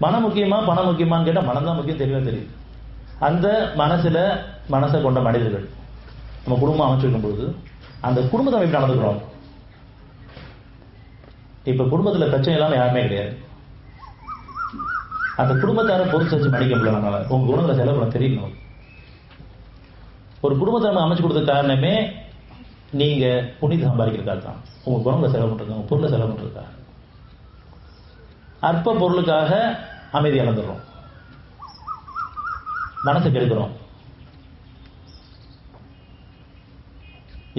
மனம் முக்கியமா பணம் முக்கியமான்னு கேட்டால் மனம் தான் முக்கியம், தெளிவாக தெரியுது. அந்த மனசை கொண்ட மனிதர்கள் நம்ம குடும்பம் அமைச்சிருக்கும் பொழுது அந்த குடும்பத்தை எப்படி நடந்துக்கிறோம்? இப்ப குடும்பத்தில் பிரச்சனை இல்லாமல் யாருமே கிடையாது. அந்த குடும்பத்தார பொறுத்து வச்சு மடிக்க முடியல. நம்மளால உங்க குணங்களை செலவு பண்ண தெரியணும். ஒரு குடும்பத்தை நம்ம அமைச்சு கொடுத்த காரணமே நீங்க புனித சம்பாதிக்கிறதுக்காக தான். உங்க குணங்களை செலவு பண்றது, உங்க பொருளை செலவு பண்றதுக்காக. அற்ப பொருளுக்காக அமைதி இழந்துடுறோம், மனசை கெடுக்கிறோம்.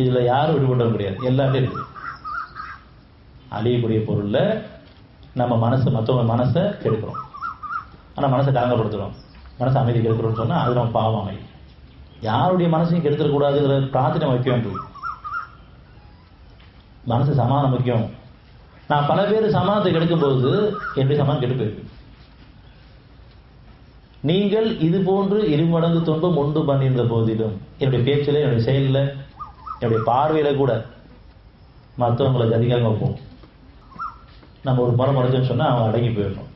இதுல யாரும் விடுபட முடியாது, எல்லாமே இருக்கு. அழியக்கூடிய பொருள்ல நம்ம மற்றவங்க மனசை கெடுக்கிறோம். ஆனா மனசை கலங்கப்படுத்துறோம், மனசை அமைதி கெடுக்கிறோம்னு சொன்னா அது நம்ம பாவம் அமைதி. யாருடைய மனசையும் கெடுத்துடக்கூடாதுங்கிற பிரார்த்தனை வைக்க வேண்டும். மனசு சமாதானம் முக்கியம். நான் பல பேர் சமாதானத்தை கெடுக்கும்போது என்னுடைய சமாதானம் கெட்டு போயிருக்கு. நீங்கள் இது போன்று இருமடங்கு துன்பம் உண்டு பண்ணியிருந்த போதிலும் என்னுடைய பேச்சில், என்னுடைய செயலில், என்னுடைய பார்வையில கூட மற்றவங்களுக்கு அதிகமாக வைப்போம். நம்ம ஒரு முறை முறைச்சோன்னு சொன்னா அவன் அடங்கி போயிடணும்.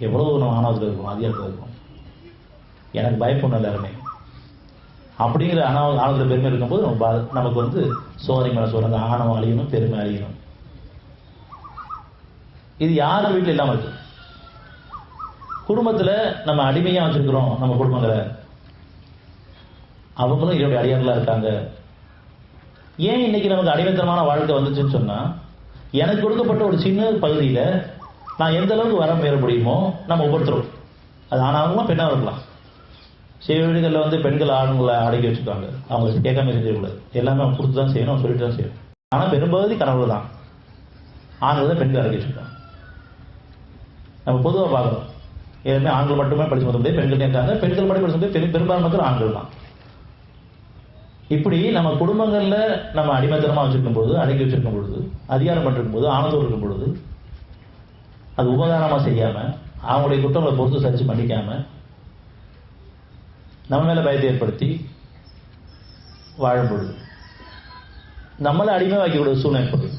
எவ்வளவு நம்ம ஆணவத்தில் இருக்கோம், அதிகாரத்தில் இருக்கோம். எனக்கு பயப்படணும் எல்லாருமே அப்படிங்கிற ஆணவத்தில் பெருமை இருக்கும்போது நமக்கு சோதனை மேல சோதனை, ஆணவம் அழியணும், பெருமை அழியணும். இது யாரும் வீட்டில் இல்லாம இருக்கு. குடும்பத்துல நம்ம அடிமையா வச்சிருக்கிறோம். நம்ம குடும்பங்களை அவங்களும் என்னுடைய அடியார்களா இருக்காங்க. ஏன் இன்னைக்கு நமக்கு அடிமைத்தனமான வாழ்க்கை வந்துச்சுன்னு சொன்னா, எனக்கு கொடுக்கப்பட்ட ஒரு சின்ன பகுதியில நான் எந்த அளவுக்கு வரம் பெற முடியுமோ நம்ம ஒவ்வொருத்தரும், அது ஆணாகலாம் பெண்ணாக இருக்கலாம். சில வீடுகளில் பெண்கள் ஆண்களை அடக்கி வச்சுருக்காங்க. அவங்களுக்கு கேட்காம செஞ்சிடக்கூடாது, எல்லாமே அவங்க கொடுத்து தான் செய்யணும், சொல்லிட்டு தான் செய்யணும். ஆனால் பெரும்பகுதி கணவர்கள் தான், ஆண்கள் தான் பெண்கள் அடக்கி வச்சுருக்காங்க. நம்ம பொதுவாக பார்க்குறோம், எல்லாமே ஆண்கள் மட்டுமே படிச்சு முடிய பெண்கள் இருக்காங்க, பெண்கள் மட்டும் படிச்சு முடிய பெரும்பான்மை மக்கள் ஆண்கள் தான். இப்படி நம்ம குடும்பங்கள்ல நம்ம அடிமைத்தனமா வச்சிருக்கும் பொழுது, அடக்கி வச்சிருக்கும் பொழுது, அதிகாரம் பண்ணிருக்கும் போது, ஆனந்தம் இருக்கும் பொழுது, அது உபகாரமா செய்யாம, அவங்களுடைய குற்றங்களை பொறுத்து சரிச்சு பண்ணிக்காம, நம்ம மேல பயத்தை ஏற்படுத்தி வாழும் பொழுது நம்மளை அடிமை வாக்கி விட சூழ்நிலை ஏற்படுது.